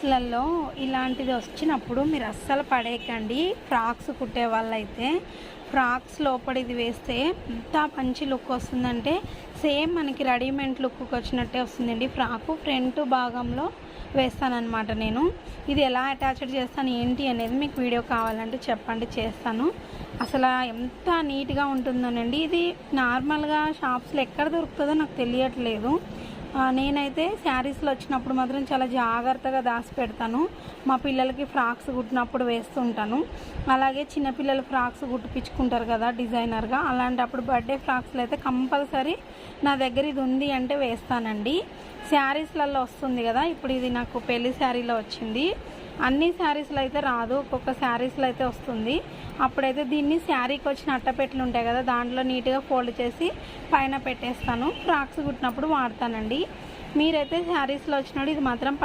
శారీస్లలో ఇలాంటిది వచ్చినప్పుడు మీరు అస్సలు పడేయకండి. ఫ్రాక్స్ కుట్టే వాళ్ళైతే ఫ్రాక్స్ లోపల ఇది వేస్తే ఎంత మంచి లుక్ వస్తుందంటే సేమ్ మనకి రెడీమేడ్ లుక్కి వచ్చినట్టే వస్తుందండి. ఫ్రాకు ఫ్రంట్ భాగంలో వేస్తానన్నమాట. నేను ఇది ఎలా అటాచ్డ్ చేస్తాను ఏంటి అనేది మీకు వీడియో కావాలంటే చెప్పండి, చేస్తాను. అసలు ఎంత నీట్గా ఉంటుందోనండి. ఇది నార్మల్గా షాప్స్లో ఎక్కడ దొరుకుతుందో నాకు తెలియట్లేదు. నేనైతే శారీస్లో వచ్చినప్పుడు మాత్రం చాలా జాగ్రత్తగా దాచి పెడతాను. మా పిల్లలకి ఫ్రాక్స్ కుట్టినప్పుడు వేస్తుంటాను. అలాగే చిన్నపిల్లలు ఫ్రాక్స్ కుట్టిపించుకుంటారు కదా డిజైనర్గా, అలాంటప్పుడు బర్త్డే ఫ్రాక్స్లో అయితే కంపల్సరీ నా దగ్గర ఇది ఉంది అంటే వేస్తానండి. శారీస్లలో వస్తుంది కదా, ఇప్పుడు ఇది నాకు పెళ్లి శారీలో వచ్చింది. అన్ని శారీస్లో అయితే రాదు, ఒక్కొక్క శారీస్లో అయితే వస్తుంది. అప్పుడైతే దీన్ని శారీకి వచ్చిన అట్టపెట్టెలు ఉంటాయి కదా, దాంట్లో నీట్గా ఫోల్డ్ చేసి పైన పెట్టేస్తాను. ఫ్రాక్స్ కుట్టినప్పుడు వాడతానండి. మీరైతే శారీస్లో వచ్చినప్పుడు ఇది మాత్రం